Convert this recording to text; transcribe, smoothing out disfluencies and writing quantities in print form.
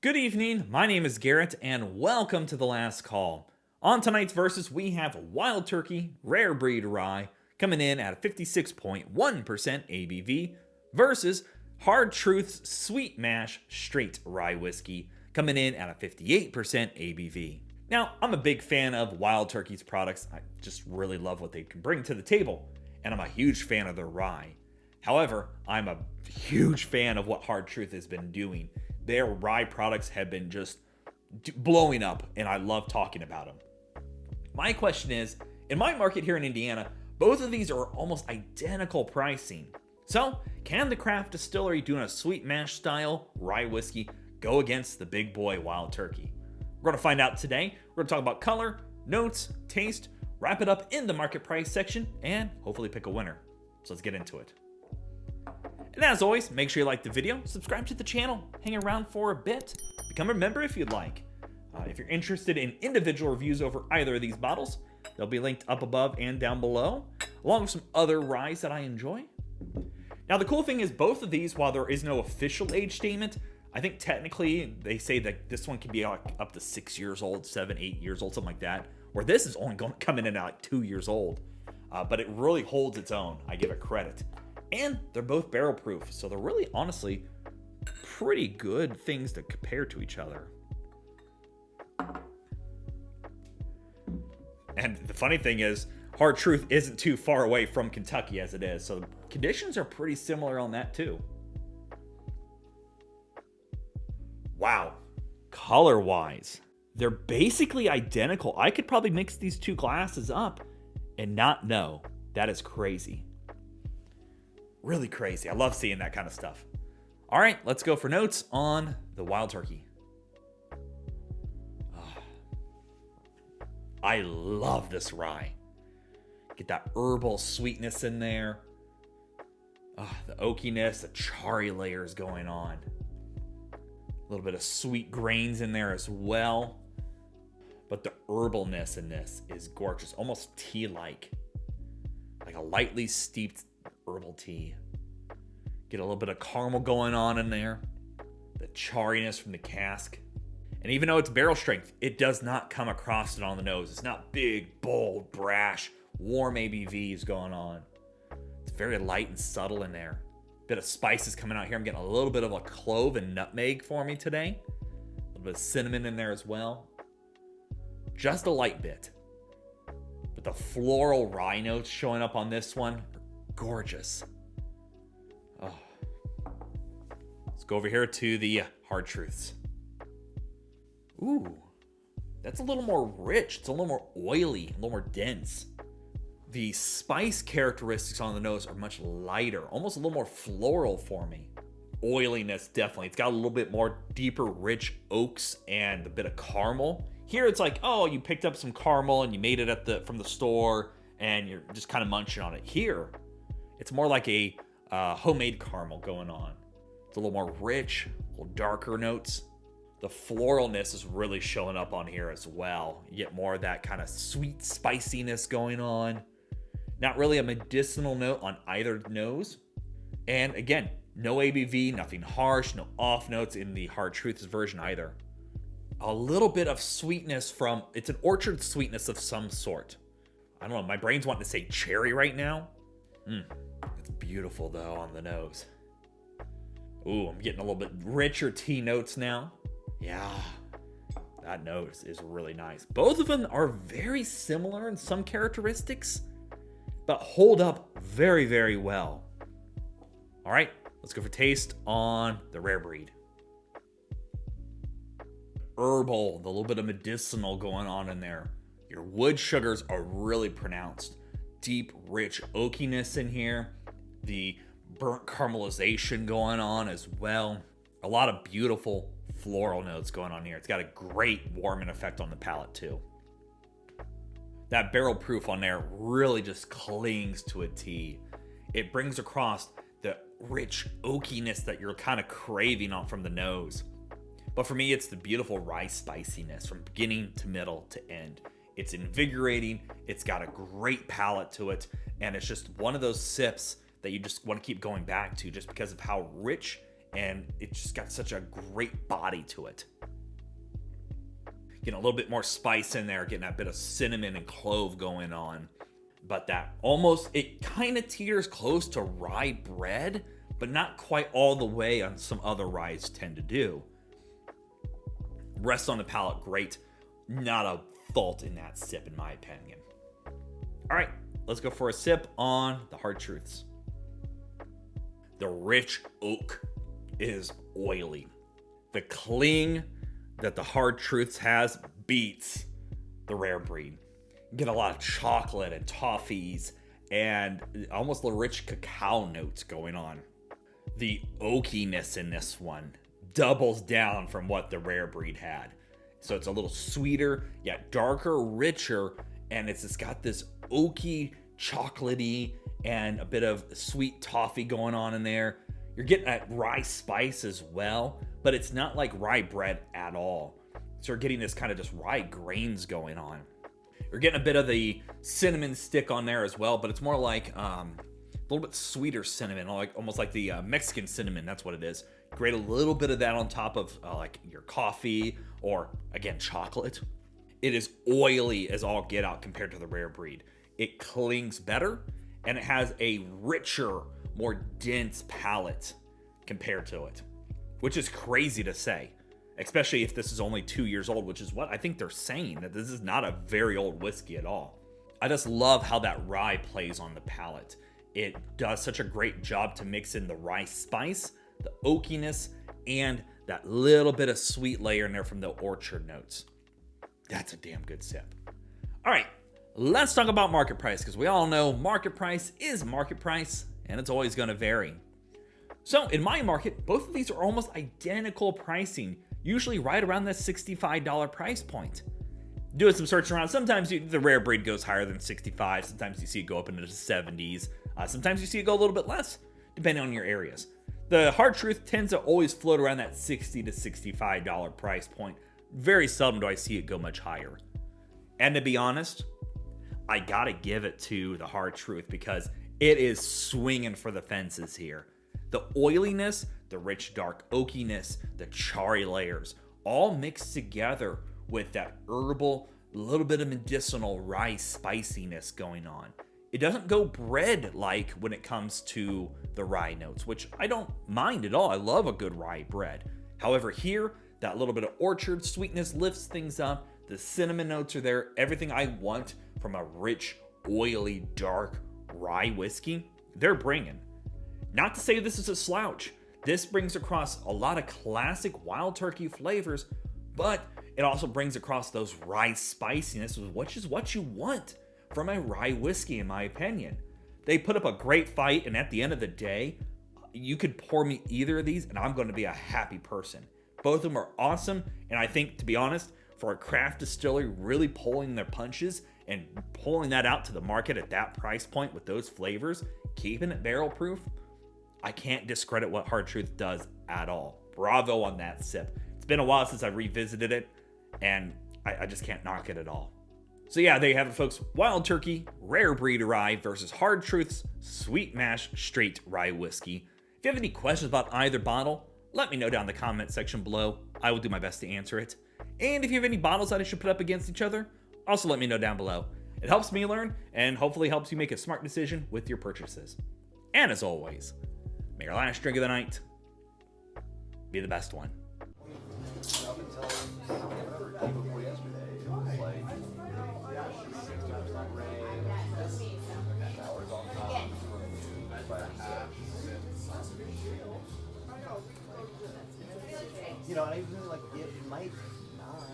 Good evening, my name is Garrett, and welcome to The Last Call. On tonight's Versus, we have Wild Turkey Rare Breed Rye coming in at 56.1% ABV versus Hard Truth's Sweet Mash Straight Rye Whiskey coming in at a 58% ABV. Now, I'm a big fan of Wild Turkey's products. I just really love what they can bring to the table, and I'm a huge fan of their rye. However, I'm a huge fan of what Hard Truth has been doing. Their rye products have been just blowing up, and I love talking about them. My question is, in my market here in Indiana, both of these are almost identical pricing. So, can the craft distillery doing a sweet mash style rye whiskey go against the big boy Wild Turkey? We're going to find out today. We're going to talk about color, notes, taste, wrap it up in the market price section, and hopefully pick a winner. So let's get into it. And as always, make sure you like the video, subscribe to the channel, hang around for a bit, become a member if you'd like. If you're interested in individual reviews over either of these bottles, they'll be linked up above and down below, along with some other ryes that I enjoy. Now the cool thing is both of these, while there is no official age statement, I think technically they say that this one can be like up to 6 years old, 7, 8 years old, something like that, where this is only going to come in at like 2 years old. But it really holds its own, I give it credit. And they're both barrel proof, so they're really, honestly, pretty good things to compare to each other. And the funny thing is, Hard Truth isn't too far away from Kentucky as it is, so the conditions are pretty similar on that too. Wow, color-wise, they're basically identical. I could probably mix these two glasses up and not know. That is crazy. Really crazy. I love seeing that kind of stuff. All right, let's go for notes on the Wild Turkey. I love this rye. Get that herbal sweetness in there. The oakiness, the charry layers going on. A little bit of sweet grains in there as well. But the herbalness in this is gorgeous, almost tea-like. Like a lightly steeped herbal tea. Get a little bit of caramel going on in there. The charriness from the cask. And even though it's barrel strength, it does not come across it on the nose. It's not big, bold, brash, warm ABVs going on. It's very light and subtle in there. Bit of spices coming out here. I'm getting a little bit of a clove and nutmeg for me today. A little bit of cinnamon in there as well. Just a light bit. But the floral rye notes showing up on this one, gorgeous. Let's go over here to the Hard Truths. Ooh, that's a little more rich. It's a little more oily, a little more dense. The spice characteristics on the nose are much lighter, almost a little more floral for me. Oiliness, definitely. It's got a little bit more deeper, rich oaks and a bit of caramel. Here it's like, oh, you picked up some caramel and you made it from the store and you're just kind of munching on it. Here, it's more like a homemade caramel going on. It's a little more rich, a little darker notes. The floralness is really showing up on here as well. You get more of that kind of sweet spiciness going on. Not really a medicinal note on either nose. And again, no ABV, nothing harsh, no off notes in the Hard Truths version either. A little bit of sweetness it's an orchard sweetness of some sort. I don't know, my brain's wanting to say cherry right now. It's beautiful though on the nose. Ooh, I'm getting a little bit richer tea notes now. Yeah, that note is really nice. Both of them are very similar in some characteristics, but hold up very, very well. All right, let's go for taste on the Rare Breed. Herbal, the little bit of medicinal going on in there. Your wood sugars are really pronounced. Deep, rich oakiness in here. The burnt caramelization going on as well. A lot of beautiful floral notes going on here. It's got a great warming effect on the palate too. That barrel proof on there really just clings to a tea. It brings across the rich oakiness that you're kind of craving on from the nose. But for me, it's the beautiful rye spiciness from beginning to middle to end. It's invigorating, it's got a great palate to it, and it's just one of those sips that you just want to keep going back to just because of how rich and it just got such a great body to it. Getting a little bit more spice in there, getting that bit of cinnamon and clove going on. But that almost, it kind of teeters close to rye bread, but not quite all the way on some other ryes tend to do. Rests on the palate great. Not a fault in that sip, in my opinion. All right, let's go for a sip on the Hard Truths. The rich oak is oily. The cling that the Hard Truths has beats the Rare Breed. You get a lot of chocolate and toffees and almost the rich cacao notes going on. The oakiness in this one doubles down from what the Rare Breed had. So it's a little sweeter, yet darker, richer, and it's just got this oaky, chocolatey, and a bit of sweet toffee going on in there. You're getting that rye spice as well, but it's not like rye bread at all. So you're getting this kind of just rye grains going on. You're getting a bit of the cinnamon stick on there as well, but it's more like a little bit sweeter cinnamon, like almost like the Mexican cinnamon. That's what it is. Grate a little bit of that on top of like your coffee or, again, chocolate. It is oily as all get out compared to the Rare Breed. It clings better, and it has a richer, more dense palate compared to it, which is crazy to say, especially if this is only 2 years old, which is what I think they're saying, that this is not a very old whiskey at all. I just love how that rye plays on the palate. It does such a great job to mix in the rye spice, the oakiness, and that little bit of sweet layer in there from the orchard notes. That's a damn good sip. All right, let's talk about market price, because we all know market price is market price, and it's always going to vary. So in my market, both of these are almost identical pricing, usually right around the $65 price point. Doing some search around, sometimes the Rare Breed goes higher than 65, sometimes you see it go up into the 70s, sometimes you see it go a little bit less, depending on your areas. The Hard Truth tends to always float around that $60 to $65 price point. Very seldom do I see it go much higher. And to be honest, I gotta give it to the Hard Truth because it is swinging for the fences here. The oiliness, the rich dark oakiness, the charry layers, all mixed together with that herbal, little bit of medicinal rye spiciness going on. It doesn't go bread-like when it comes to the rye notes, which I don't mind at all. I love a good rye bread. However, here, that little bit of orchard sweetness lifts things up. The cinnamon notes are there. Everything I want from a rich, oily, dark rye whiskey, they're bringing. Not to say this is a slouch. This brings across a lot of classic wild turkey flavors, but it also brings across those rye spiciness, which is what you want from a rye whiskey, in my opinion. They put up a great fight, and at the end of the day, you could pour me either of these, and I'm going to be a happy person. Both of them are awesome, and I think, to be honest, for a craft distillery really pulling their punches and pulling that out to the market at that price point with those flavors, keeping it barrel proof, I can't discredit what Hard Truth does at all. Bravo on that sip. It's been a while since I revisited it, and I just can't knock it at all. So yeah, there you have it, folks. Wild Turkey Rare Breed Rye versus Hard Truth's Sweet Mash Straight Rye Whiskey. If you have any questions about either bottle, let me know down in the comment section below. I will do my best to answer it. And if you have any bottles that I should put up against each other, also let me know down below. It helps me learn and hopefully helps you make a smart decision with your purchases. And as always, may your last drink of the night be the best one. You know, and I really like it might not.